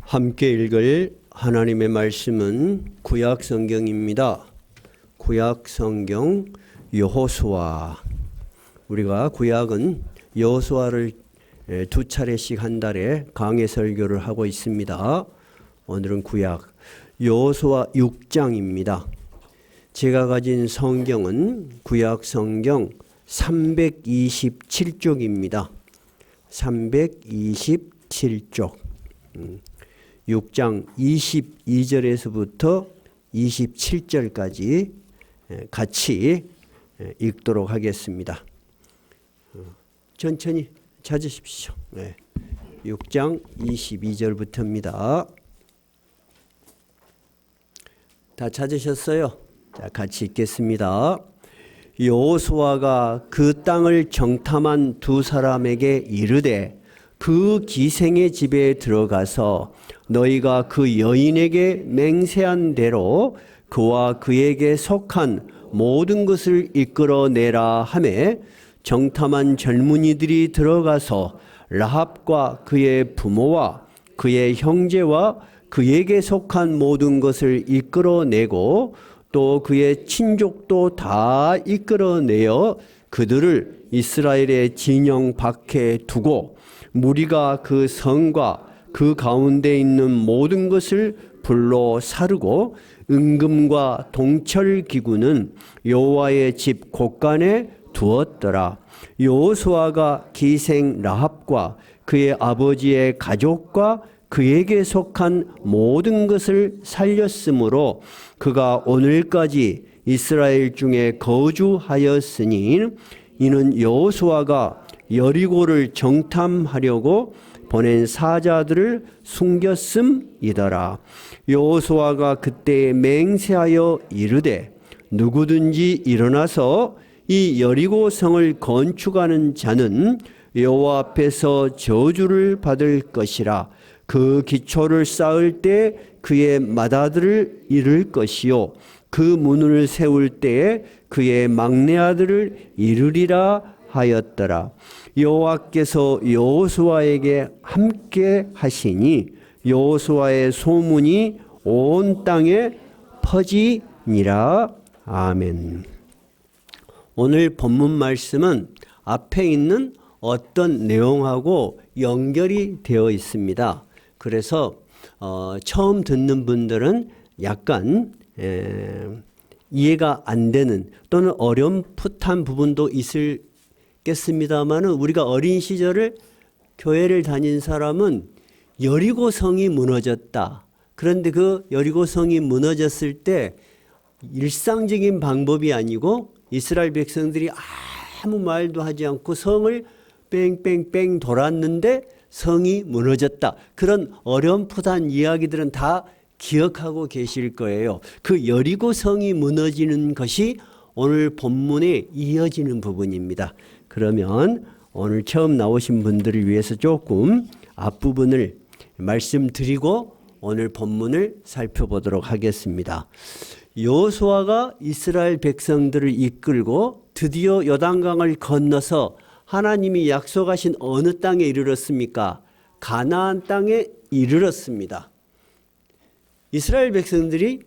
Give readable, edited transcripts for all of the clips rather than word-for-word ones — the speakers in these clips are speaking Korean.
함께 읽을 하나님의 말씀은 구약 성경입니다. 구약 성경 여호수아. 우리가 구약은 여호수아를 두 차례씩 한 달에 강해 설교를 하고 있습니다. 오늘은 구약 여호수아 6장입니다. 제가 가진 성경은 구약 성경 327쪽입니다. 327쪽. 6장 22절에서부터 27절까지 같이 읽도록 하겠습니다. 천천히 찾으십시오. 6장 22절부터입니다. 다 찾으셨어요? 자, 같이 읽겠습니다. 여호수아가 그 땅을 정탐한 두 사람에게 이르되 그 기생의 집에 들어가서 너희가 그 여인에게 맹세한 대로 그와 그에게 속한 모든 것을 이끌어내라 하매 정탐한 젊은이들이 들어가서 라합과 그의 부모와 그의 형제와 그에게 속한 모든 것을 이끌어내고 또 그의 친족도 다 이끌어내어 그들을 이스라엘의 진영 밖에 두고 무리가 그 성과 그 가운데 있는 모든 것을 불로 사르고 은금과 동철 기구는 여호와의 집 곳간에 두었더라. 여호수아가 기생 라합과 그의 아버지의 가족과 그에게 속한 모든 것을 살렸으므로 그가 오늘까지 이스라엘 중에 거주하였으니 이는 여호수아가 여리고를 정탐하려고 보낸 사자들을 숨겼음이더라. 여호수아가 그때 맹세하여 이르되 누구든지 일어나서 이 여리고 성을 건축하는 자는 여호와 앞에서 저주를 받을 것이라. 그 기초를 쌓을 때 그의 맏아들을 잃을 것이요 그 문을 세울 때에 그의 막내 아들을 잃으리라 하였더라. 여호와께서 여호수아에게 함께 하시니 여호수아의 소문이 온 땅에 퍼지니라. 아멘. 오늘 본문 말씀은 앞에 있는 어떤 내용하고 연결이 되어 있습니다. 그래서 처음 듣는 분들은 약간 이해가 안 되는 또는 어렴풋한 부분도 있겠습니다만은 우리가 어린 시절을 교회를 다닌 사람은 여리고 성이 무너졌다. 그런데 그 여리고 성이 무너졌을 때 일상적인 방법이 아니고 이스라엘 백성들이 아무 말도 하지 않고 성을 뺑뺑뺑 돌았는데 성이 무너졌다. 그런 어렴풋한 이야기들은 다 기억하고 계실 거예요. 그 여리고 성이 무너지는 것이 오늘 본문에 이어지는 부분입니다. 그러면 오늘 처음 나오신 분들을 위해서 조금 앞부분을 말씀드리고 오늘 본문을 살펴보도록 하겠습니다. 여호수아가 이스라엘 백성들을 이끌고 드디어 요단강을 건너서 하나님이 약속하신 어느 땅에 이르렀습니까? 가나안 땅에 이르렀습니다. 이스라엘 백성들이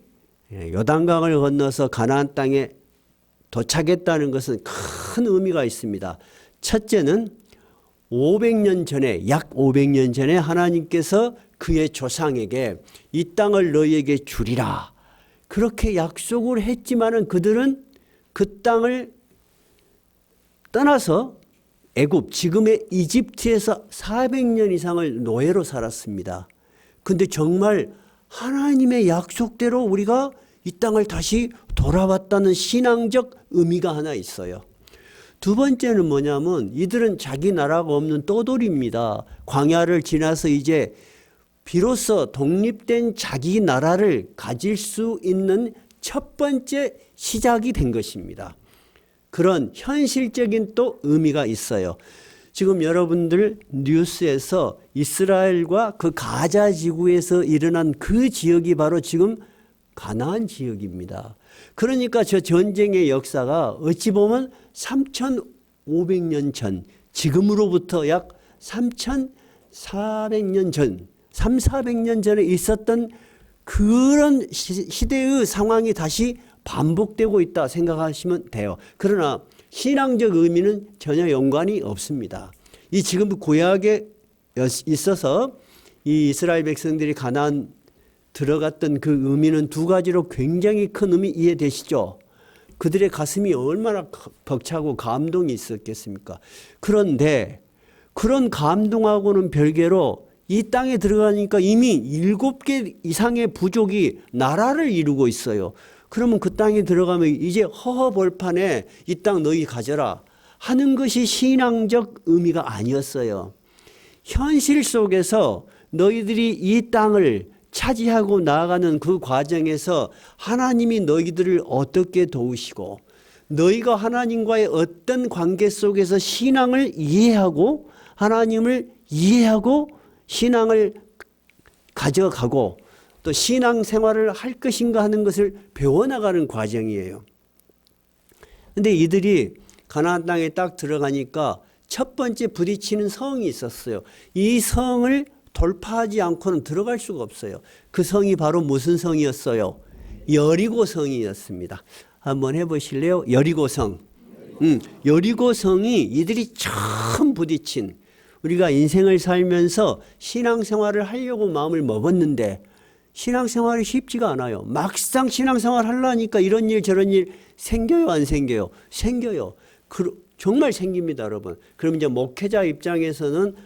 요단강을 건너서 가나안 땅에 도착했다는 것은 큰 의미가 있습니다. 첫째는 500년 전에 약 500년 전에 하나님께서 그의 조상에게 이 땅을 너희에게 주리라 그렇게 약속을 했지만은 그들은 그 땅을 떠나서 애굽 지금의 이집트에서 400년 이상을 노예로 살았습니다. 근데 정말 하나님의 약속대로 우리가 이 땅을 다시 돌아왔다는 신앙적 의미가 하나 있어요. 두 번째는 뭐냐면 이들은 자기 나라가 없는 떠돌이입니다. 광야를 지나서 이제 비로소 독립된 자기 나라를 가질 수 있는 첫 번째 시작이 된 것입니다. 그런 현실적인 또 의미가 있어요. 지금 여러분들 뉴스에서 이스라엘과 그 가자 지구에서 일어난 그 지역이 바로 지금 가나안 지역입니다. 그러니까 저 전쟁의 역사가 어찌 보면 3,500년 전, 지금으로부터 약 3,400년 전, 400년 전에 있었던 그런 시대의 상황이 다시 반복되고 있다 생각하시면 돼요. 그러나 신앙적 의미는 전혀 연관이 없습니다. 이 지금 구약에 있어서 이 이스라엘 백성들이 가나안 들어갔던 그 의미는 두 가지로 굉장히 큰 의미 이해되시죠? 그들의 가슴이 얼마나 벅차고 감동이 있었겠습니까? 그런데 그런 감동하고는 별개로 이 땅에 들어가니까 이미 7개 이상의 부족이 나라를 이루고 있어요. 그러면 그 땅에 들어가면 이제 허허벌판에 이 땅 너희 가져라 하는 것이 신앙적 의미가 아니었어요. 현실 속에서 너희들이 이 땅을 차지하고 나아가는 그 과정에서 하나님이 너희들을 어떻게 도우시고 너희가 하나님과의 어떤 관계 속에서 신앙을 이해하고 하나님을 이해하고 신앙을 가져가고 또 신앙 생활을 할 것인가 하는 것을 배워나가는 과정이에요. 그런데 이들이 가나안 땅에 딱 들어가니까 첫 번째 부딪히는 성이 있었어요. 이 성을 돌파하지 않고는 들어갈 수가 없어요. 그 성이 바로 무슨 성이었어요? 여리고 성이었습니다. 한번 해보실래요? 여리고 성. 여리고 성이 이들이 처음 부딪힌, 우리가 인생을 살면서 신앙생활을 하려고 마음을 먹었는데 신앙생활이 쉽지가 않아요. 막상 신앙생활 하려니까 이런 일 저런 일 생겨요, 안 생겨요? 생겨요. 정말 생깁니다, 여러분. 그럼 이제 목회자 입장에서는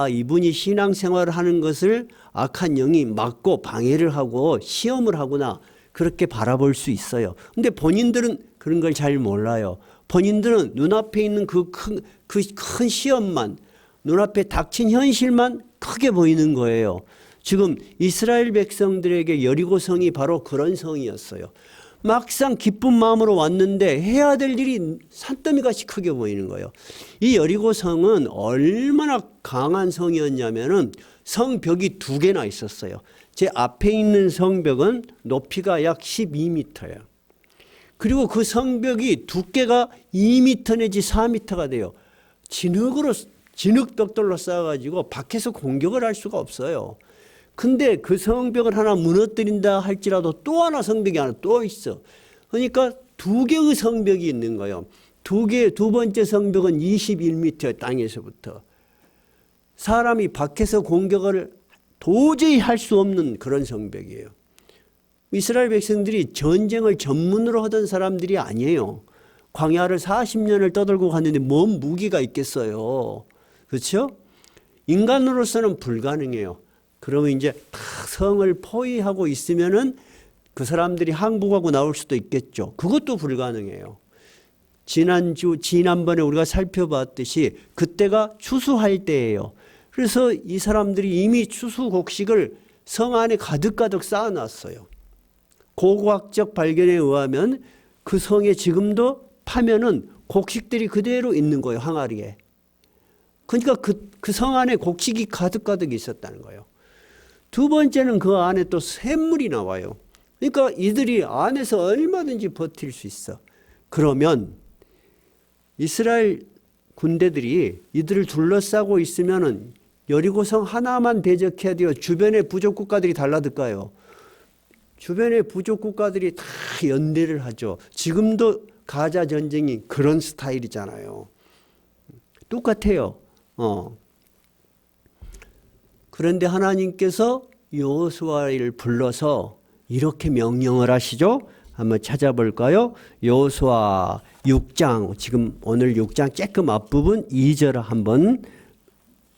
이분이 신앙생활을 하는 것을 악한 영이 막고 방해를 하고 시험을 하구나, 그렇게 바라볼 수 있어요. 근데 본인들은 그런 걸 잘 몰라요. 본인들은 눈앞에 있는 그 큰 시험만, 눈앞에 닥친 현실만 크게 보이는 거예요. 지금 이스라엘 백성들에게 여리고 성이 바로 그런 성이었어요. 막상 기쁜 마음으로 왔는데 해야 될 일이 산더미같이 크게 보이는 거예요. 이 여리고 성은 얼마나 강한 성이었냐면은 성벽이 2개나 있었어요. 제 앞에 있는 성벽은 높이가 약 12m예요. 그리고 그 성벽이 두께가 2m 내지 4m가 돼요. 진흙벽돌로 쌓아가지고 밖에서 공격을 할 수가 없어요. 근데 그 성벽을 하나 무너뜨린다 할지라도 또 하나 성벽이 하나 또 있어. 그러니까 2개의 성벽이 있는 거예요. 두 번째 성벽은 21m 땅에서부터. 사람이 밖에서 공격을 도저히 할 수 없는 그런 성벽이에요. 이스라엘 백성들이 전쟁을 전문으로 하던 사람들이 아니에요. 광야를 40년을 떠돌고 갔는데 뭔 무기가 있겠어요. 그렇죠? 인간으로서는 불가능해요. 그러면 이제 다 성을 포위하고 있으면은 그 사람들이 항복하고 나올 수도 있겠죠. 그것도 불가능해요. 지난번에 우리가 살펴봤듯이 그때가 추수할 때예요. 그래서 이 사람들이 이미 추수 곡식을 성 안에 가득가득 쌓아놨어요. 고고학적 발견에 의하면 그 성에 지금도 파면은 곡식들이 그대로 있는 거예요, 항아리에. 그러니까 그 성 안에 곡식이 가득가득 있었다는 거예요. 두 번째는 그 안에 또 샘물이 나와요. 그러니까 이들이 안에서 얼마든지 버틸 수 있어. 그러면 이스라엘 군대들이 이들을 둘러싸고 있으면은 여리고성 하나만 대적해야 돼요. 주변의 부족 국가들이 달라들까요? 주변의 부족 국가들이 다 연대를 하죠. 지금도 가자 전쟁이 그런 스타일이잖아요. 똑같아요. 그런데 하나님께서 여호수아를 불러서 이렇게 명령을 하시죠. 한번 찾아볼까요? 여호수아 6장, 지금 오늘 6장 조금 앞부분 2절 한번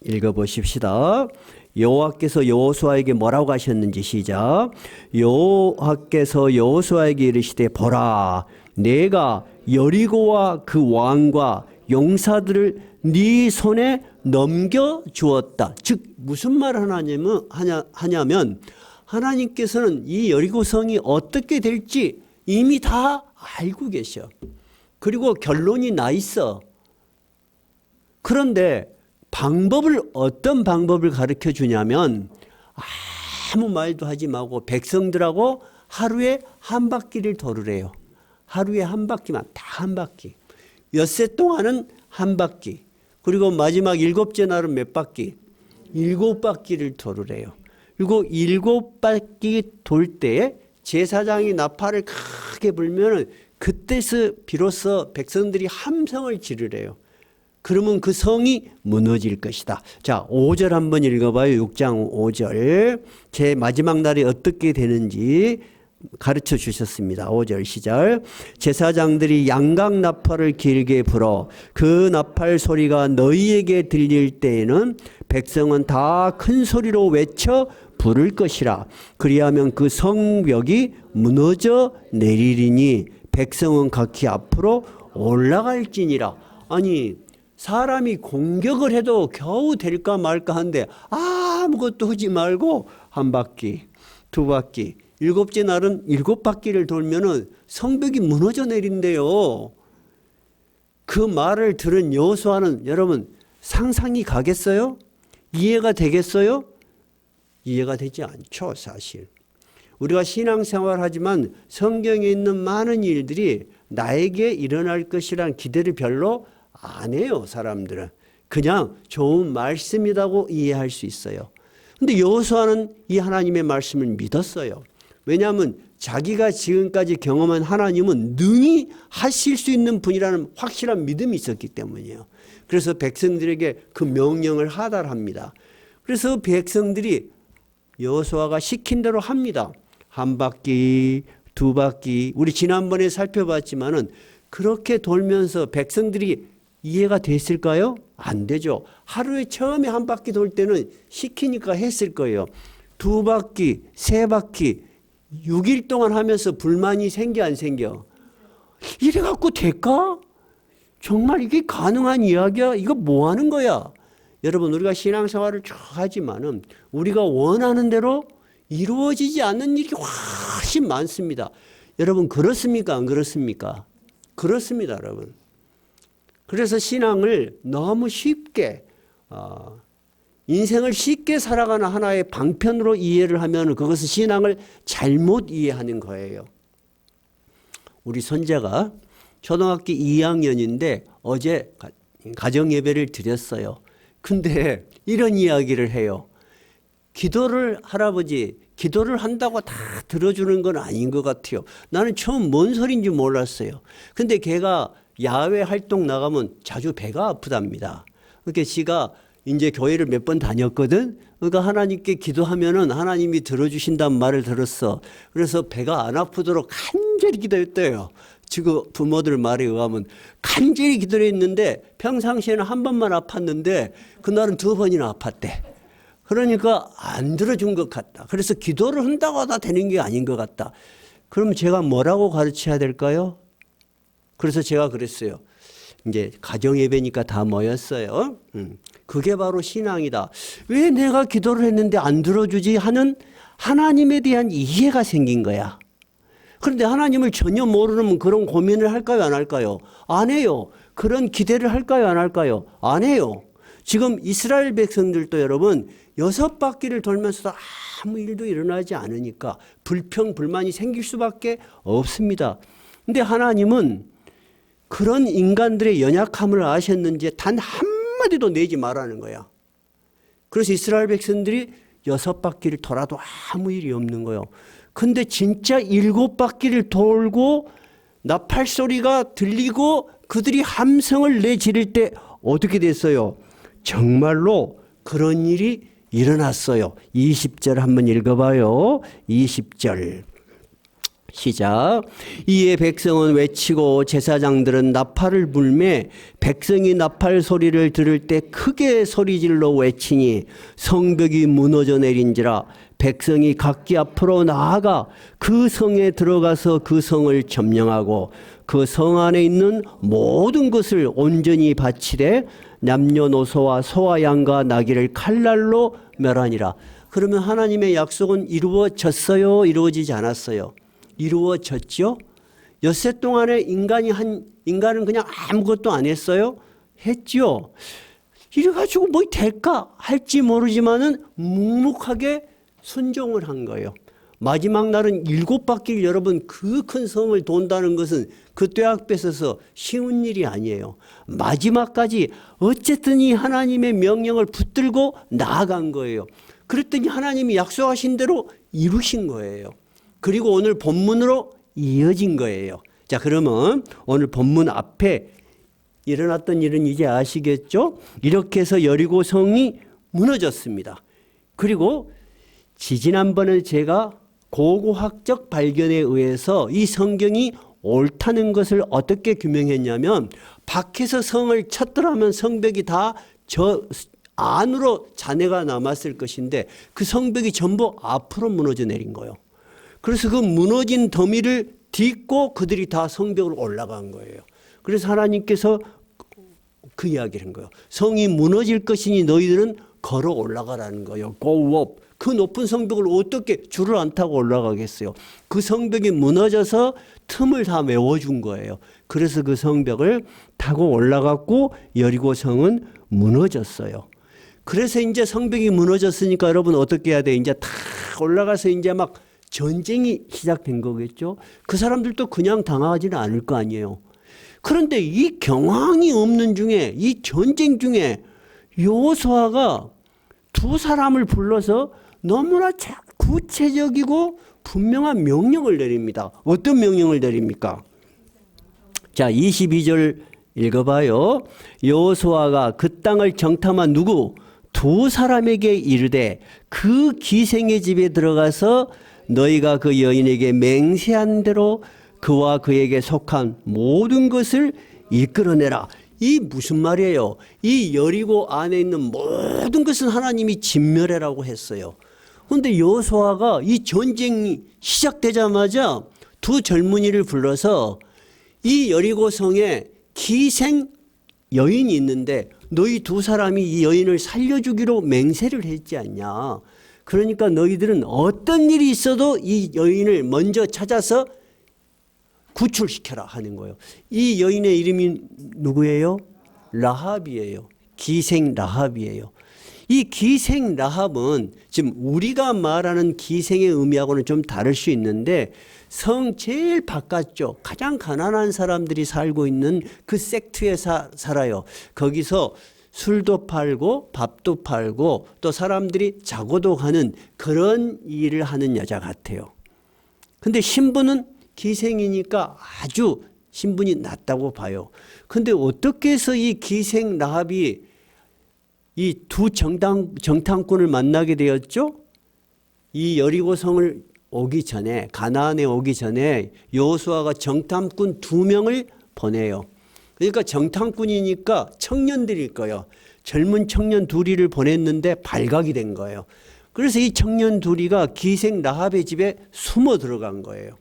읽어보십시다. 여호와께서 여호수아에게 뭐라고 하셨는지 시작. 여호와께서 여호수아에게 이르시되 보라, 내가 여리고와 그 왕과 용사들을 네 손에 넘겨주었다. 즉 무슨 말을 하냐면 하나님께서는 이 여리고성이 어떻게 될지 이미 다 알고 계셔. 그리고 결론이 나 있어. 그런데 어떤 방법을 가르쳐 주냐면 아무 말도 하지 말고 백성들하고 하루에 한 바퀴를 돌으래요. 하루에 한 바퀴만, 다 한 바퀴. 엿새 동안은 한 바퀴. 그리고 마지막 7째 날은 몇 바퀴? 7바퀴를 돌으래요. 그리고 7바퀴 돌 때 제사장이 나팔을 크게 불면은 그때서 비로소 백성들이 함성을 지르래요. 그러면 그 성이 무너질 것이다. 자, 5절 한번 읽어봐요. 6장 5절. 제 마지막 날이 어떻게 되는지 가르쳐 주셨습니다. 5절 시작. 제사장들이 양각 나팔을 길게 불어 그 나팔 소리가 너희에게 들릴 때에는 백성은 다 큰 소리로 외쳐 부를 것이라. 그리하면 그 성벽이 무너져 내리리니 백성은 각기 앞으로 올라갈지니라. 아니, 사람이 공격을 해도 겨우 될까 말까 한데 아무것도 하지 말고 한 바퀴, 두 바퀴, 7째 날은 7바퀴를 돌면은 성벽이 무너져 내린대요. 그 말을 들은 여호수아는 여러분 상상이 가겠어요? 이해가 되겠어요? 이해가 되지 않죠, 사실. 우리가 신앙생활 하지만 성경에 있는 많은 일들이 나에게 일어날 것이란 기대를 별로 안 해요, 사람들은. 그냥 좋은 말씀이라고 이해할 수 있어요. 근데 여호수아는 이 하나님의 말씀을 믿었어요. 왜냐하면 자기가 지금까지 경험한 하나님은 능히 하실 수 있는 분이라는 확실한 믿음이 있었기 때문이에요. 그래서 백성들에게 그 명령을 하달합니다. 그래서 백성들이 여호수아가 시킨 대로 합니다. 한 바퀴, 두 바퀴. 우리 지난번에 살펴봤지만은 그렇게 돌면서 백성들이 이해가 됐을까요? 안 되죠. 하루에 처음에 한 바퀴 돌 때는 시키니까 했을 거예요. 두 바퀴, 세 바퀴, 6일 동안 하면서 불만이 생겨 안 생겨? 이래 갖고 될까? 정말 이게 가능한 이야기야? 이거 뭐 하는 거야? 여러분, 우리가 신앙생활을 쭉 하지만은 우리가 원하는 대로 이루어지지 않는 일이 훨씬 많습니다. 여러분, 그렇습니까? 안 그렇습니까? 그렇습니다, 여러분. 그래서 신앙을 너무 쉽게 인생을 쉽게 살아가는 하나의 방편으로 이해를 하면 그것은 신앙을 잘못 이해하는 거예요. 우리 손자가 초등학교 2학년인데 어제 가정예배를 드렸어요. 근데 이런 이야기를 해요. 할아버지 기도를 한다고 다 들어주는 건 아닌 것 같아요. 나는 처음 뭔 소리인지 몰랐어요. 근데 걔가 야외 활동 나가면 자주 배가 아프답니다. 그러니까 지가 이제 교회를 몇 번 다녔거든. 그러니까 하나님께 기도하면은 하나님이 들어주신다는 말을 들었어. 그래서 배가 안 아프도록 간절히 기도했대요. 지금 부모들 말에 의하면 간절히 기도를 했는데 평상시에는 한 번만 아팠는데 그날은 2번이나 아팠대. 그러니까 안 들어준 것 같다. 그래서 기도를 한다고 다 되는 게 아닌 것 같다. 그럼 제가 뭐라고 가르쳐야 될까요? 그래서 제가 그랬어요. 이제 가정예배니까 다 모였어요. 그게 바로 신앙이다. 왜 내가 기도를 했는데 안 들어주지 하는 하나님에 대한 이해가 생긴 거야. 그런데 하나님을 전혀 모르면 그런 고민을 할까요, 안 할까요? 안 해요. 그런 기대를 할까요, 안 할까요? 안 해요. 지금 이스라엘 백성들도 여러분 6바퀴를 돌면서도 아무 일도 일어나지 않으니까 불평, 불만이 생길 수밖에 없습니다. 근데 하나님은 그런 인간들의 연약함을 아셨는지 단 한마디도 내지 말라는 거야. 그래서 이스라엘 백성들이 6바퀴를 돌아도 아무 일이 없는 거예요. 근데 진짜 7바퀴를 돌고 나팔 소리가 들리고 그들이 함성을 내지를 때 어떻게 됐어요? 정말로 그런 일이 일어났어요. 20절 한번 읽어봐요. 20절 시작. 이에 백성은 외치고 제사장들은 나팔을 불매 백성이 나팔 소리를 들을 때 크게 소리질러 외치니 성벽이 무너져 내린지라. 백성이 각기 앞으로 나아가 그 성에 들어가서 그 성을 점령하고 그 성 안에 있는 모든 것을 온전히 바치되 남녀노소와 소와 양과 나귀를 칼날로 멸하니라. 그러면 하나님의 약속은 이루어졌어요? 이루어지지 않았어요? 이루어졌죠? 엿새 동안에 인간은 그냥 아무것도 안 했어요? 했죠. 이래가지고 뭐 될까 할지 모르지만은 묵묵하게 순종을 한 거예요. 마지막 날은 7바퀴를 여러분 그 큰 성을 돈다는 것은 그 뙤약 뺏어서 쉬운 일이 아니에요. 마지막까지 어쨌든 이 하나님의 명령을 붙들고 나아간 거예요. 그랬더니 하나님이 약속하신 대로 이루신 거예요. 그리고 오늘 본문으로 이어진 거예요. 자, 그러면 오늘 본문 앞에 일어났던 일은 이제 아시겠죠? 이렇게 해서 여리고 성이 무너졌습니다. 그리고 지지난번에 제가 고고학적 발견에 의해서 이 성경이 옳다는 것을 어떻게 규명했냐면, 밖에서 성을 쳤더라면 성벽이 다 저 안으로 잔해가 남았을 것인데 그 성벽이 전부 앞으로 무너져 내린 거예요. 그래서 그 무너진 더미를 딛고 그들이 다 성벽으로 올라간 거예요. 그래서 하나님께서 그 이야기를 한 거예요. 성이 무너질 것이니 너희들은 걸어 올라가라는 거예요. Go up. 그 높은 성벽을 어떻게 줄을 안 타고 올라가겠어요. 그 성벽이 무너져서 틈을 다 메워준 거예요. 그래서 그 성벽을 타고 올라갔고 여리고 성은 무너졌어요. 그래서 이제 성벽이 무너졌으니까 여러분 어떻게 해야 돼? 이제 다 올라가서 이제 막 전쟁이 시작된 거겠죠. 그 사람들도 그냥 당하지는 않을 거 아니에요. 그런데 이 경황이 없는 중에, 이 전쟁 중에 여호수아가 두 사람을 불러서 너무나 구체적이고 분명한 명령을 내립니다. 어떤 명령을 내립니까? 자, 22절 읽어봐요. 여호수아가 그 땅을 정탐한 누구? 두 사람에게 이르되 그 기생의 집에 들어가서 너희가 그 여인에게 맹세한 대로 그와 그에게 속한 모든 것을 이끌어내라. 이 무슨 말이에요? 이 여리고 안에 있는 모든 것은 하나님이 진멸해라고 했어요. 그런데 여호수아가 이 전쟁이 시작되자마자 두 젊은이를 불러서 이 여리고 성에 기생 여인이 있는데 너희 두 사람이 이 여인을 살려주기로 맹세를 했지 않냐. 그러니까 너희들은 어떤 일이 있어도 이 여인을 먼저 찾아서 구출시켜라 하는 거예요. 이 여인의 이름이 누구예요? 라합이에요. 기생 라합이에요. 이 기생 라합은 지금 우리가 말하는 기생의 의미하고는 좀 다를 수 있는데 성 제일 바깥쪽 가장 가난한 사람들이 살고 있는 그 섹트에 살아요. 거기서 술도 팔고 밥도 팔고 또 사람들이 자고도 하는 그런 일을 하는 여자 같아요. 근데 신분은 기생이니까 아주 신분이 낮다고 봐요. 근데 어떻게 해서 이 기생 라합이 이 두 정탐꾼을 만나게 되었죠? 이 여리고성을 오기 전에, 가나안에 오기 전에 여호수아가 정탐꾼 2명을 보내요. 그러니까 정탐꾼이니까 청년들일 거예요. 젊은 청년 둘이를 보냈는데 발각이 된 거예요. 그래서 이 청년 둘이가 기생 라합의 집에 숨어 들어간 거예요.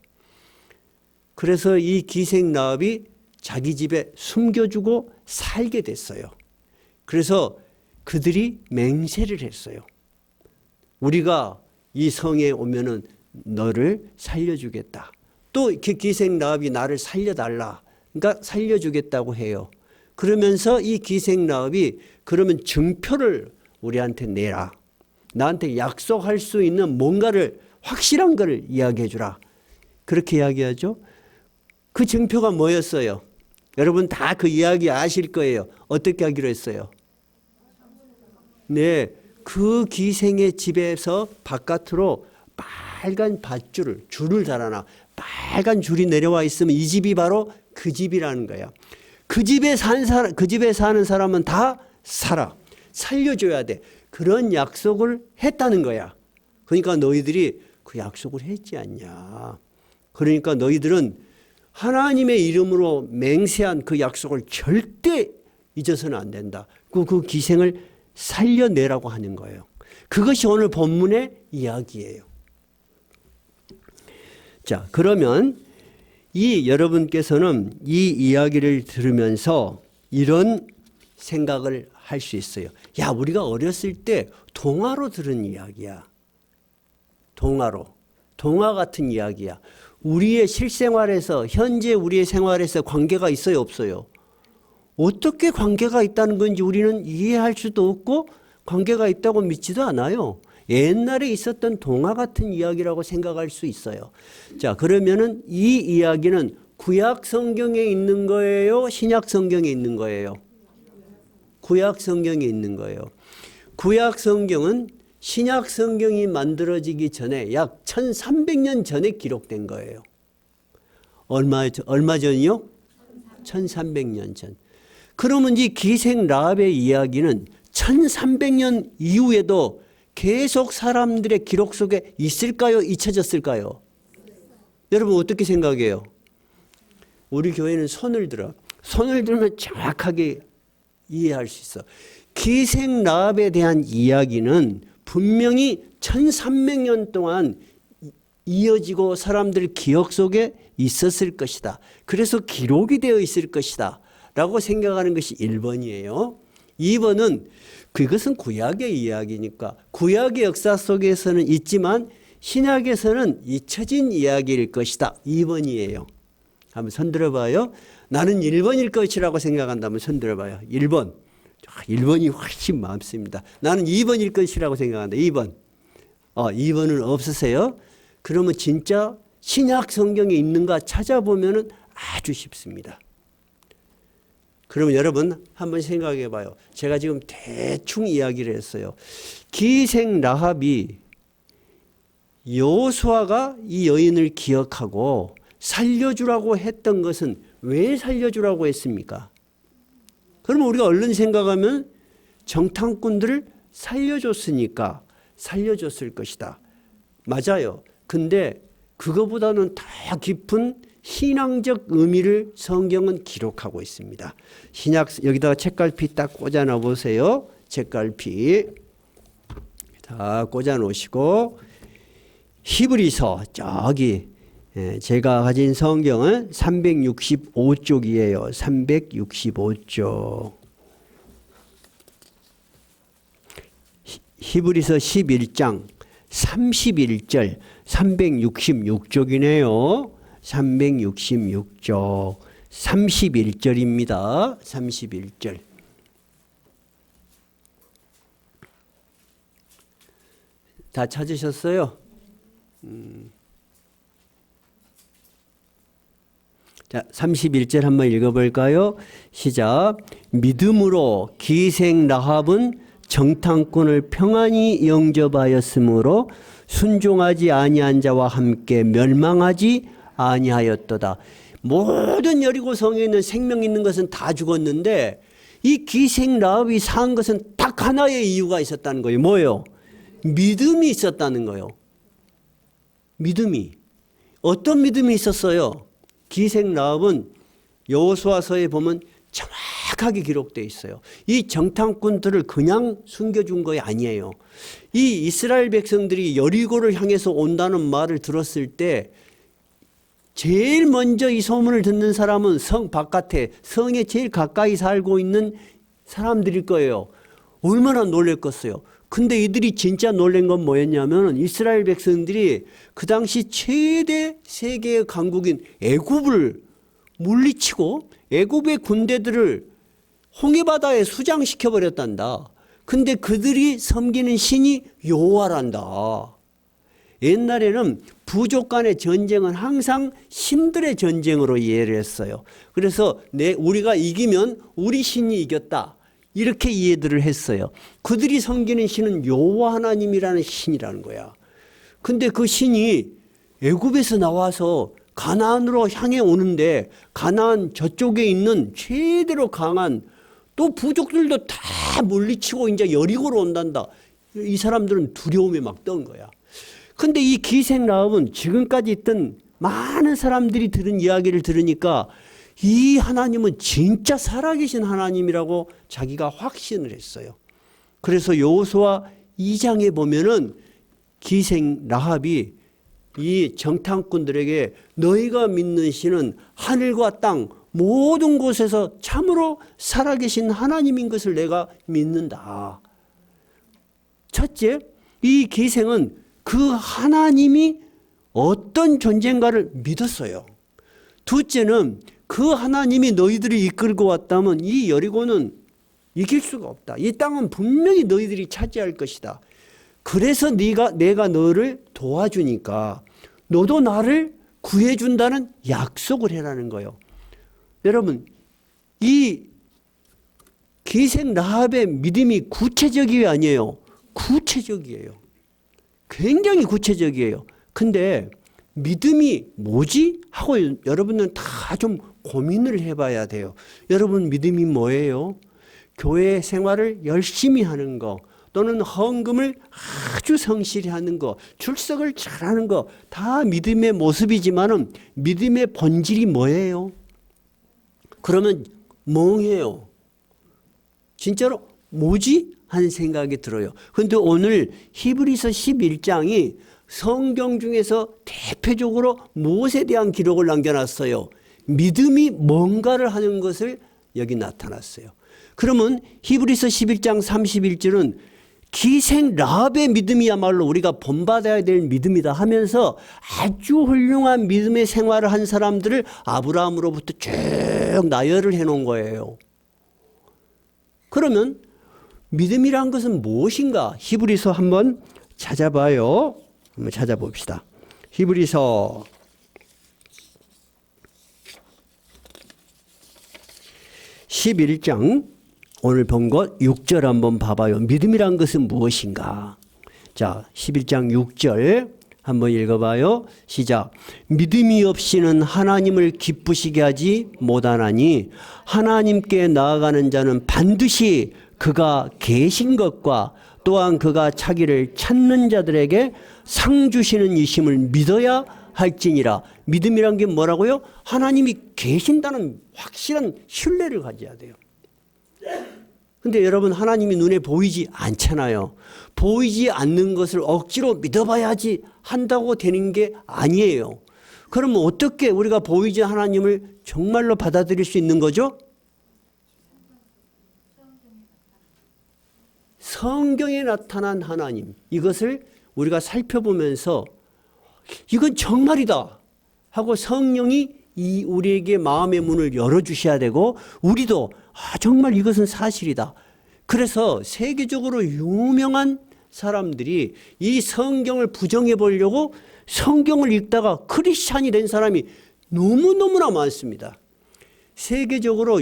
그래서 이 기생 라합이 자기 집에 숨겨주고 살게 됐어요. 그래서 그들이 맹세를 했어요. 우리가 이 성에 오면은 너를 살려주겠다. 또 기생 라합이 나를 살려달라. 그러니까 살려주겠다고 해요. 그러면서 이 기생 라합이 그러면 증표를 우리한테 내라. 나한테 약속할 수 있는 뭔가를 확실한 것을 이야기해 주라. 그렇게 이야기하죠. 그 증표가 뭐였어요? 여러분 다 그 이야기 아실 거예요. 어떻게 하기로 했어요? 네, 그 기생의 집에서 바깥으로 빨간 밧줄을 줄을 달아놔. 빨간 줄이 내려와 있으면 이 집이 바로 그 집이라는 거야. 그 집에 사는 사람은 다 살아. 살려줘야 돼. 그런 약속을 했다는 거야. 그러니까 너희들이 그 약속을 했지 않냐. 그러니까 너희들은 하나님의 이름으로 맹세한 그 약속을 절대 잊어서는 안 된다. 그 기생을 살려내라고 하는 거예요. 그것이 오늘 본문의 이야기예요. 자, 그러면 여러분께서는 이 이야기를 들으면서 이런 생각을 할 수 있어요. 야, 우리가 어렸을 때 동화로 들은 이야기야. 동화 같은 이야기야. 우리의 실생활에서, 현재 우리의 생활에서 관계가 있어요, 없어요? 어떻게 관계가 있다는 건지 우리는 이해할 수도 없고 관계가 있다고 믿지도 않아요. 옛날에 있었던 동화 같은 이야기라고 생각할 수 있어요. 자, 그러면은 이 이야기는 구약 성경에 있는 거예요? 신약 성경에 있는 거예요? 구약 성경에 있는 거예요. 구약 성경은 신약 성경이 만들어지기 전에 약 1300년 전에 기록된 거예요. 얼마 전이요? 1300년 전. 그러면 이 기생 라합의 이야기는 1300년 이후에도 계속 사람들의 기록 속에 있을까요? 잊혀졌을까요? 여러분 어떻게 생각해요? 우리 교회는 손을 들면 정확하게 이해할 수 있어. 기생 라합에 대한 이야기는 분명히 1300년 동안 이어지고 사람들 기억 속에 있었을 것이다. 그래서 기록이 되어 있을 것이다 라고 생각하는 것이 1번이에요. 2번은 그것은 구약의 이야기니까 구약의 역사 속에서는 있지만 신약에서는 잊혀진 이야기일 것이다. 2번이에요. 한번 손 들어봐요. 나는 1번일 것이라고 생각한다면 손 들어봐요. 1번. 1번이 훨씬 많습니다. 나는 2번일 것이라고 생각한다. 2번. 2번은 없으세요? 그러면 진짜 신약 성경에 있는가 찾아보면 아주 쉽습니다. 그러면 여러분 한번 생각해 봐요. 제가 지금 대충 이야기를 했어요. 기생 라합이 여호수아가 이 여인을 기억하고 살려주라고 했던 것은 왜 살려주라고 했습니까? 그러면 우리가 얼른 생각하면 정탐꾼들을 살려줬으니까 살려줬을 것이다. 맞아요. 근데 그거보다는 더 깊은 신앙적 의미를 성경은 기록하고 있습니다. 신약 여기다가 책갈피 딱 꽂아 놓아 보세요. 책갈피 다 꽂아 놓으시고 히브리서 저기 제가 가진 성경은 365쪽이에요. 365쪽. 히브리서 11장 31절 366쪽이네요. 366쪽 31절입니다. 31절. 다 찾으셨어요? 자, 31절 한번 읽어볼까요? 시작. 믿음으로 기생 라합은 정탐꾼을 평안히 영접하였으므로 순종하지 아니한 자와 함께 멸망하지 아니하였도다. 모든 여리고 성에 있는 생명 있는 것은 다 죽었는데 이 기생 라합이 산 것은 딱 하나의 이유가 있었다는 거예요. 뭐예요? 믿음이 있었다는 거예요. 믿음이. 어떤 믿음이 있었어요? 기생 라합은 여호수아서에 보면 정확하게 기록되어 있어요. 이 정탐꾼들을 그냥 숨겨준 거 아니에요. 이 이스라엘 백성들이 여리고를 향해서 온다는 말을 들었을 때 제일 먼저 이 소문을 듣는 사람은 성 바깥에 성에 제일 가까이 살고 있는 사람들일 거예요. 얼마나 놀랬겠어요. 근데 이들이 진짜 놀란 건 뭐였냐면 이스라엘 백성들이 그 당시 최대 세계의 강국인 애굽을 물리치고 애굽의 군대들을 홍해바다에 수장시켜 버렸단다. 근데 그들이 섬기는 신이 여호와란다. 옛날에는 부족 간의 전쟁은 항상 신들의 전쟁으로 이해를 했어요. 그래서 우리가 이기면 우리 신이 이겼다. 이렇게 이해들을 했어요. 그들이 섬기는 신은 여호와 하나님이라는 신이라는 거야. 근데 그 신이 애굽에서 나와서 가나안으로 향해 오는데 가나안 저쪽에 있는 최대로 강한 또 부족들도 다 물리치고 이제 여리고로 온단다. 이 사람들은 두려움에 막 떤 거야. 근데 이 기생 라합은 지금까지 있던 많은 사람들이 들은 이야기를 들으니까 이 하나님은 진짜 살아계신 하나님이라고 자기가 확신을 했어요. 그래서 여호수아 2장에 보면은 기생 라합이 이 정탐꾼들에게 너희가 믿는 신은 하늘과 땅 모든 곳에서 참으로 살아계신 하나님인 것을 내가 믿는다. 첫째, 이 기생은 그 하나님이 어떤 존재인가를 믿었어요. 둘째는 그 하나님이 너희들이 이끌고 왔다면 이 여리고는 이길 수가 없다. 이 땅은 분명히 너희들이 차지할 것이다. 그래서 내가 너를 도와주니까 너도 나를 구해준다는 약속을 해라는 거예요. 여러분, 이 기생 라합의 믿음이 구체적이 아니에요. 구체적이에요. 굉장히 구체적이에요. 근데 믿음이 뭐지? 하고 여러분은 다 좀 고민을 해봐야 돼요. 여러분 믿음이 뭐예요? 교회 생활을 열심히 하는 거, 또는 헌금을 아주 성실히 하는 거, 출석을 잘하는 거, 다 믿음의 모습이지만은 믿음의 본질이 뭐예요? 그러면 멍해요. 진짜로 뭐지? 하는 생각이 들어요. 그런데 오늘 히브리서 11장이 성경 중에서 대표적으로 무엇에 대한 기록을 남겨놨어요? 믿음이 뭔가를 하는 것을 여기 나타났어요. 그러면 히브리서 11장 31절은 기생 라합의 믿음이야말로 우리가 본받아야 될 믿음이다 하면서 아주 훌륭한 믿음의 생활을 한 사람들을 아브라함으로부터 쭉 나열을 해놓은 거예요. 그러면 믿음이란 것은 무엇인가? 히브리서 한번 찾아봐요. 한번 찾아봅시다. 히브리서 11장 오늘 본 것 6절 한번 봐봐요. 믿음이란 것은 무엇인가? 자, 11장 6절 한번 읽어봐요. 시작. 믿음이 없이는 하나님을 기쁘시게 하지 못하나니 하나님께 나아가는 자는 반드시 그가 계신 것과 또한 그가 자기를 찾는 자들에게 상 주시는 이심을 믿어야 할지니라. 믿음이란 게 뭐라고요? 하나님이 계신다는 확실한 신뢰를 가져야 돼요. 근데 여러분 하나님이 눈에 보이지 않잖아요. 보이지 않는 것을 억지로 믿어봐야지 한다고 되는 게 아니에요. 그러면 어떻게 우리가 보이지 않는 하나님을 정말로 받아들일 수 있는 거죠? 성경에 나타난 하나님, 이것을 우리가 살펴보면서 이건 정말이다 하고 성령이 우리에게 마음의 문을 열어주셔야 되고 우리도 정말 이것은 사실이다. 그래서 세계적으로 유명한 사람들이 이 성경을 부정해 보려고 성경을 읽다가 크리스찬이 된 사람이 너무너무나 많습니다. 세계적으로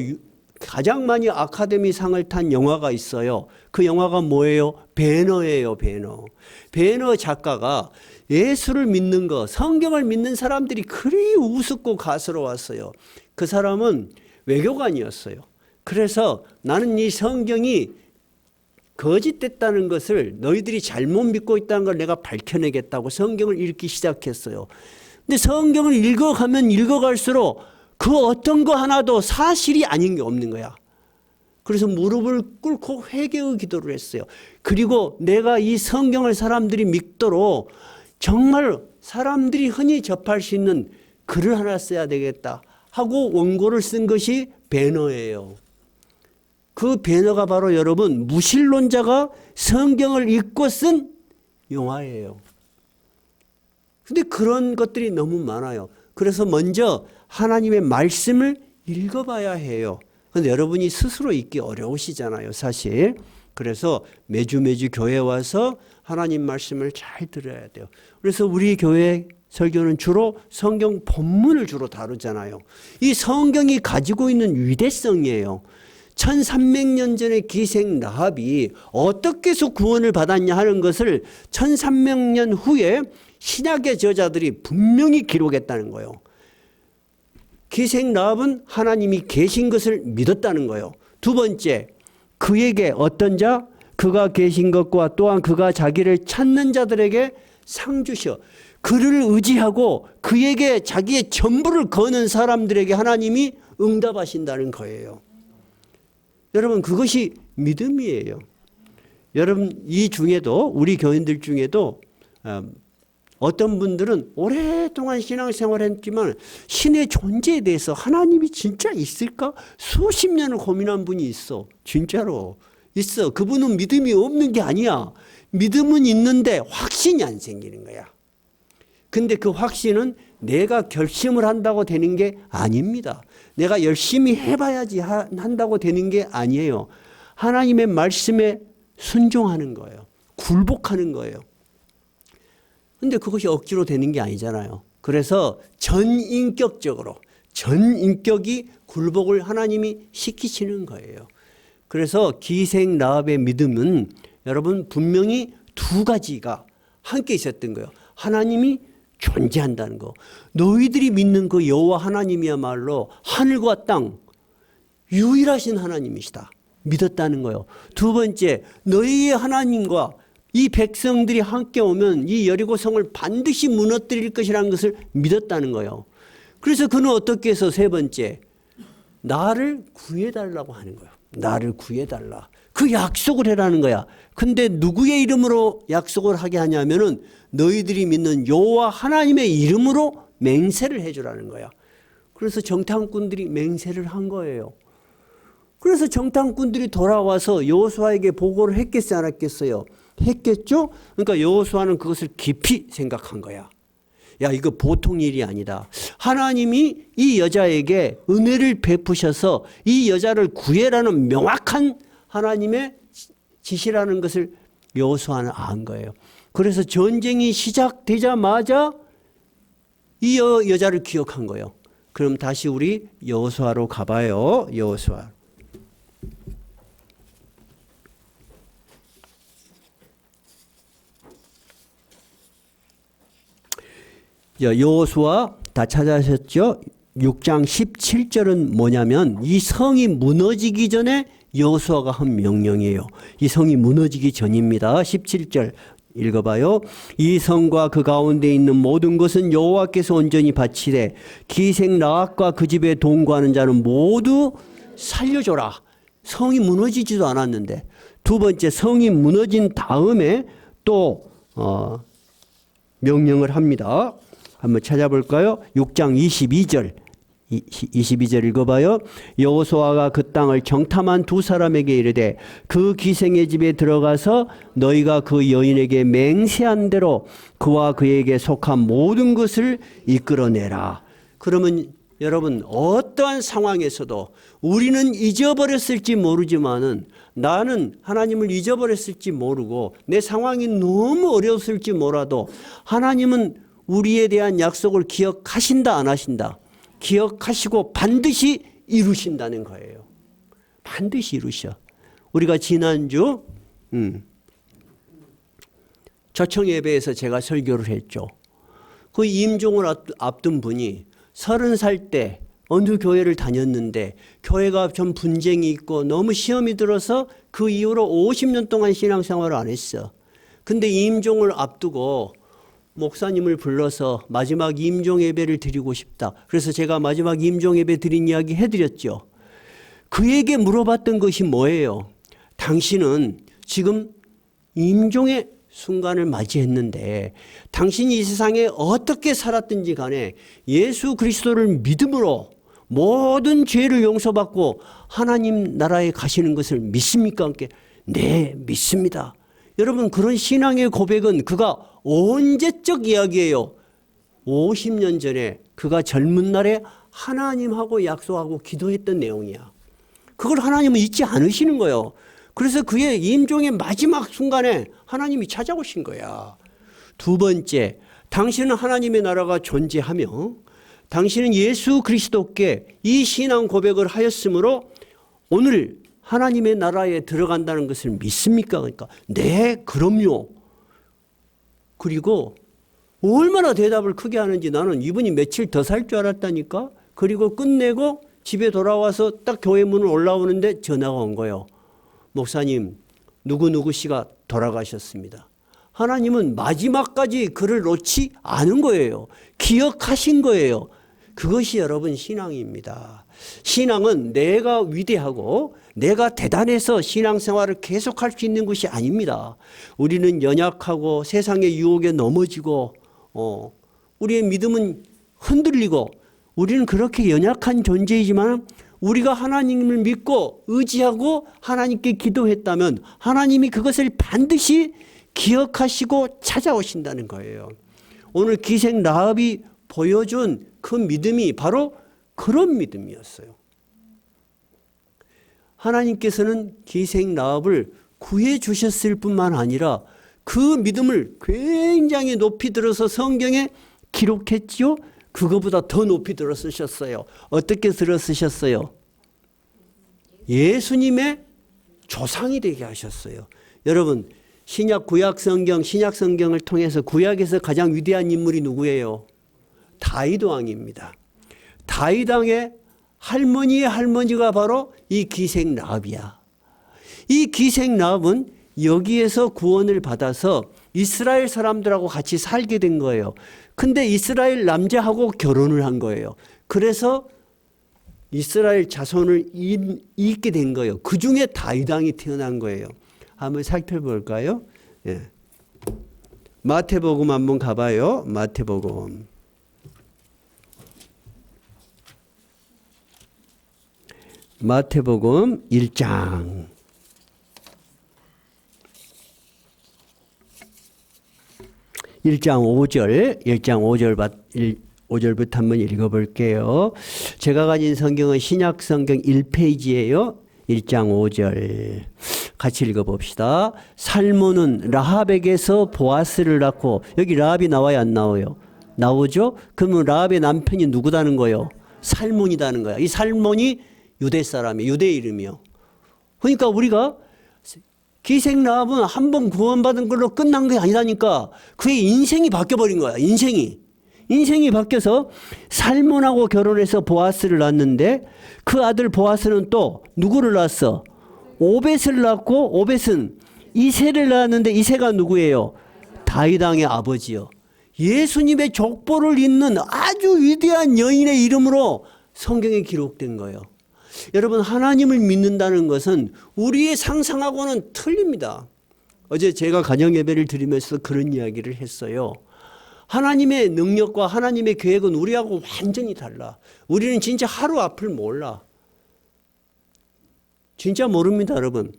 가장 많이 아카데미 상을 탄 영화가 있어요. 그 영화가 뭐예요? 배너예요, 배너. 배너 작가가 예수를 믿는 거, 성경을 믿는 사람들이 그리 우습고 가스로웠어요. 그 사람은 외교관이었어요. 그래서 나는 이 성경이 거짓됐다는 것을 너희들이 잘못 믿고 있다는 걸 내가 밝혀내겠다고 성경을 읽기 시작했어요. 근데 성경을 읽어가면 읽어갈수록 그 어떤 거 하나도 사실이 아닌 게 없는 거야. 그래서 무릎을 꿇고 회개의 기도를 했어요. 그리고 내가 이 성경을 사람들이 믿도록 정말 사람들이 흔히 접할 수 있는 글을 하나 써야 되겠다 하고 원고를 쓴 것이 배너예요. 그 배너가 바로 여러분 무신론자가 성경을 읽고 쓴 영화예요. 근데 그런 것들이 너무 많아요. 그래서 먼저 하나님의 말씀을 읽어봐야 해요. 그런데 여러분이 스스로 읽기 어려우시잖아요, 사실. 그래서 매주 교회에 와서 하나님 말씀을 잘 들어야 돼요. 그래서 우리 교회 설교는 주로 성경 본문을 주로 다루잖아요. 이 성경이 가지고 있는 위대성이에요. 1300년 전에 기생 라합이 어떻게 해서 구원을 받았냐 하는 것을 1300년 후에 신약의 저자들이 분명히 기록했다는 거예요. 기생 라합은 하나님이 계신 것을 믿었다는 거예요. 두 번째, 그에게 어떤 자? 그가 계신 것과 또한 그가 자기를 찾는 자들에게 상 주셔. 그를 의지하고 그에게 자기의 전부를 거는 사람들에게 하나님이 응답하신다는 거예요. 여러분 그것이 믿음이에요. 여러분 이 중에도 우리 교인들 중에도 어떤 분들은 오랫동안 신앙생활을 했지만 신의 존재에 대해서 하나님이 진짜 있을까? 수십 년을 고민한 분이 있어. 진짜로 있어. 그분은 믿음이 없는 게 아니야. 믿음은 있는데 확신이 안 생기는 거야. 근데 그 확신은 내가 결심을 한다고 되는 게 아닙니다. 내가 열심히 해봐야지 한다고 되는 게 아니에요. 하나님의 말씀에 순종하는 거예요. 굴복하는 거예요. 근데 그것이 억지로 되는 게 아니잖아요. 그래서 전인격적으로 전인격이 굴복을 하나님이 시키시는 거예요. 그래서 기생 라합의 믿음은 여러분 분명히 두 가지가 함께 있었던 거예요. 하나님이 존재한다는 거. 너희들이 믿는 그 여호와 하나님이야말로 하늘과 땅 유일하신 하나님이시다. 믿었다는 거예요. 두 번째, 너희의 하나님과 이 백성들이 함께 오면 이 여리고성을 반드시 무너뜨릴 것이라는 것을 믿었다는 거예요. 그래서 그는 어떻게 해서 세 번째, 나를 구해달라고 하는 거예요. 나를 구해달라. 그 약속을 해라는 거야. 근데 누구의 이름으로 약속을 하게 하냐면은 너희들이 믿는 여호와 하나님의 이름으로 맹세를 해주라는 거야. 그래서 정탐꾼들이 맹세를 한 거예요. 그래서 정탐꾼들이 돌아와서 여호수아에게 보고를 했겠어요, 안 했겠어요? 했겠죠? 그러니까 여호수아는 그것을 깊이 생각한 거야. 야, 이거 보통 일이 아니다. 하나님이 이 여자에게 은혜를 베푸셔서 이 여자를 구해라는 명확한 하나님의 지시라는 것을 여호수아는 안 거예요. 그래서 전쟁이 시작되자마자 이 여자를 기억한 거예요. 그럼 다시 우리 여호수아로 가봐요. 여호수아. 여호수아 다 찾아셨죠? 6장 17절은 뭐냐면 이 성이 무너지기 전에 여호수아가 한 명령이에요. 이 성이 무너지기 전입니다. 17절 읽어봐요. 이 성과 그 가운데 있는 모든 것은 여호와께서 온전히 바치되 기생 라합과 그 집에 동거하는 자는 모두 살려줘라. 성이 무너지지도 않았는데. 두 번째, 성이 무너진 다음에 또 명령을 합니다. 한번 찾아볼까요? 6장 22절 읽어봐요. 여호수아가 그 땅을 정탐한 두 사람에게 이르되 그 기생의 집에 들어가서 너희가 그 여인에게 맹세한 대로 그와 그에게 속한 모든 것을 이끌어내라. 그러면 여러분, 어떠한 상황에서도 우리는 잊어버렸을지 모르지만은 나는 하나님을 잊어버렸을지 모르고 내 상황이 너무 어려웠을지 몰라도 하나님은 우리에 대한 약속을 기억하신다, 안 하신다? 기억하시고 반드시 이루신다는 거예요. 반드시 이루셔. 우리가 지난주 초청 예배에서 제가 설교를 했죠. 그 임종을 앞둔 분이 30살 때 어느 교회를 다녔는데 교회가 좀 분쟁이 있고 너무 시험이 들어서 그 이후로 50년 동안 신앙생활을 안 했어. 근데 임종을 앞두고 목사님을 불러서 마지막 임종 예배를 드리고 싶다. 그래서 제가 마지막 임종 예배 드린 이야기 해드렸죠. 그에게 물어봤던 것이 뭐예요? 당신은 지금 임종의 순간을 맞이했는데 당신이 이 세상에 어떻게 살았든지 간에 예수 그리스도를 믿음으로 모든 죄를 용서받고 하나님 나라에 가시는 것을 믿습니까? 네, 믿습니다. 여러분, 그런 신앙의 고백은 그가 언제적 이야기예요? 50년 전에 그가 젊은 날에 하나님하고 약속하고 기도했던 내용이야. 그걸 하나님은 잊지 않으시는 거예요. 그래서 그의 임종의 마지막 순간에 하나님이 찾아오신 거야. 두 번째, 당신은 하나님의 나라가 존재하며 당신은 예수 그리스도께 이 신앙 고백을 하였으므로 오늘 하나님의 나라에 들어간다는 것을 믿습니까? 그러니까 네, 그럼요. 그리고 얼마나 대답을 크게 하는지 나는 이분이 며칠 더 살 줄 알았다니까. 그리고 끝내고 집에 돌아와서 딱 교회 문을 올라오는데 전화가 온 거예요. 목사님, 누구누구 씨가 돌아가셨습니다. 하나님은 마지막까지 그를 놓지 않은 거예요. 기억하신 거예요. 그것이 여러분 신앙입니다. 신앙은 내가 위대하고 내가 대단해서 신앙생활을 계속할 수 있는 것이 아닙니다. 우리는 연약하고 세상의 유혹에 넘어지고 우리의 믿음은 흔들리고 우리는 그렇게 연약한 존재이지만 우리가 하나님을 믿고 의지하고 하나님께 기도했다면 하나님이 그것을 반드시 기억하시고 찾아오신다는 거예요. 오늘 기생 라합이 보여준 그 믿음이 바로 그런 믿음이었어요. 하나님께서는 기생 라합을 구해 주셨을 뿐만 아니라 그 믿음을 굉장히 높이 들어서 성경에 기록했지요. 그거보다 더 높이 들어 쓰셨어요. 어떻게 들어 쓰셨어요? 예수님의 조상이 되게 하셨어요. 여러분, 신약 구약 성경, 신약 성경을 통해서 구약에서 가장 위대한 인물이 누구예요? 다윗 왕입니다. 다윗 왕의 할머니의 할머니가 바로 이 기생 라합이야. 이 기생 라합은 여기에서 구원을 받아서 이스라엘 사람들하고 같이 살게 된 거예요. 근데 이스라엘 남자하고 결혼을 한 거예요. 그래서 이스라엘 자손을 잇게 된 거예요. 그 중에 다윗 왕이 태어난 거예요. 한번 살펴볼까요? 예. 마태복음 한번 가봐요. 마태복음. 마태복음 1장. 1장 5절부터 한번 읽어볼게요. 제가 가진 성경은 신약 성경 1페이지예요. 1장 5절. 같이 읽어봅시다. 살몬은 라합에게서 보아스를 낳고, 여기 라합이 나와요, 안 나와요? 나오죠? 그러면 라합의 남편이 누구다는 거예요? 살몬이다는 거야. 이 살몬이 유대 사람이에요. 유대 이름이요. 그러니까 우리가 기생 라합은 한 번 구원받은 걸로 끝난 게 아니라니까. 그의 인생이 바뀌어버린 거야. 인생이 바뀌어서 살몬하고 결혼해서 보아스를 낳았는데 그 아들 보아스는 또 누구를 낳았어? 오벳을 낳고, 오벳은 이새를 낳았는데 이새가 누구예요? 다윗 왕의 아버지요. 예수님의 족보를 잇는 아주 위대한 여인의 이름으로 성경에 기록된 거예요. 여러분, 하나님을 믿는다는 것은 우리의 상상하고는 틀립니다. 어제 제가 가정 예배를 드리면서 그런 이야기를 했어요. 하나님의 능력과 하나님의 계획은 우리하고 완전히 달라. 우리는 진짜 하루 앞을 몰라. 진짜 모릅니다, 여러분.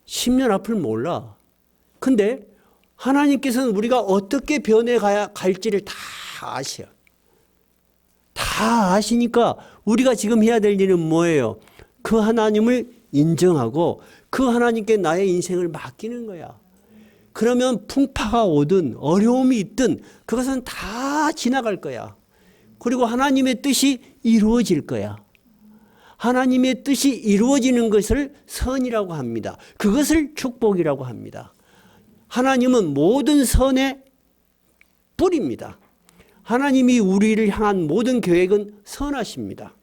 10년 앞을 몰라. 근데 하나님께서는 우리가 어떻게 변해가야 갈지를 다 아셔. 다 아시니까 우리가 지금 해야 될 일은 뭐예요? 그 하나님을 인정하고 그 하나님께 나의 인생을 맡기는 거야. 그러면 풍파가 오든 어려움이 있든 그것은 다 지나갈 거야. 그리고 하나님의 뜻이 이루어질 거야. 하나님의 뜻이 이루어지는 것을 선이라고 합니다. 그것을 축복이라고 합니다. 하나님은 모든 선의 뿌리입니다. 하나님이 우리를 향한 모든 계획은 선하십니다.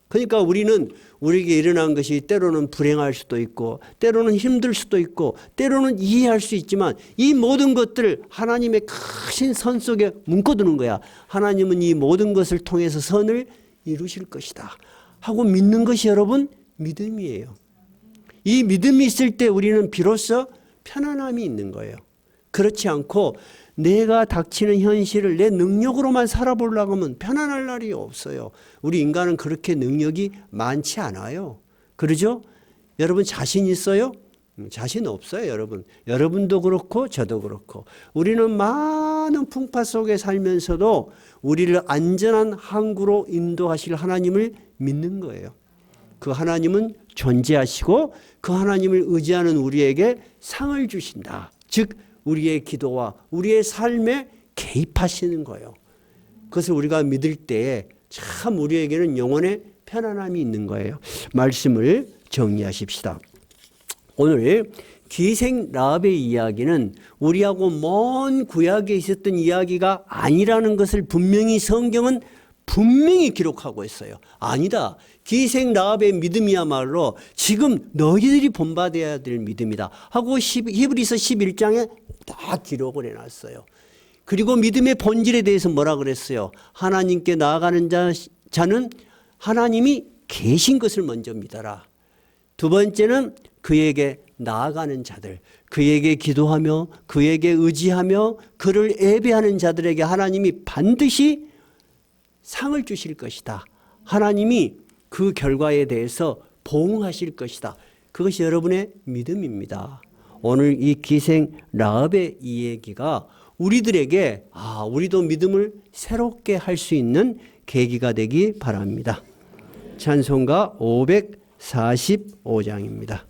그러니까 우리는 우리에게 일어난 것이 때로는 불행할 수도 있고 때로는 힘들 수도 있고 때로는 이해할 수 있지만 이 모든 것들을 하나님의 크신 선 속에 묶어두는 거야. 하나님은 이 모든 것을 통해서 선을 이루실 것이다 하고 믿는 것이 여러분 믿음이에요. 이 믿음이 있을 때 우리는 비로소 편안함이 있는 거예요. 그렇지 않고 내가 닥치는 현실을 내 능력으로만 살아보려고 하면 편안할 날이 없어요. 우리 인간은 그렇게 능력이 많지 않아요. 그러죠? 여러분 자신 있어요? 자신 없어요, 여러분. 여러분도 그렇고 저도 그렇고. 우리는 많은 풍파 속에 살면서도 우리를 안전한 항구로 인도하실 하나님을 믿는 거예요. 그 하나님은 존재하시고 그 하나님을 의지하는 우리에게 상을 주신다. 즉 우리의 기도와 우리의 삶에 개입하시는 거예요. 그것을 우리가 믿을 때에 참 우리에게는 영혼의 편안함이 있는 거예요. 말씀을 정리하십시다. 오늘 기생 라합의 이야기는 우리하고 먼 구약에 있었던 이야기가 아니라는 것을 분명히 성경은 분명히 기록하고 있어요. 아니다. 기생 라합의 믿음이야말로 지금 너희들이 본받아야 될 믿음이다 하고 히브리서 11장에 다 기록을 해놨어요. 그리고 믿음의 본질에 대해서 뭐라 그랬어요? 하나님께 나아가는 자는 하나님이 계신 것을 먼저 믿어라. 두 번째는 그에게 나아가는 자들, 그에게 기도하며 그에게 의지하며 그를 예배하는 자들에게 하나님이 반드시 상을 주실 것이다. 하나님이 그 결과에 대해서 보응하실 것이다. 그것이 여러분의 믿음입니다. 오늘 이 기생 라합의 이 얘기가 우리들에게 우리도 믿음을 새롭게 할 수 있는 계기가 되기 바랍니다. 찬송가 545장입니다.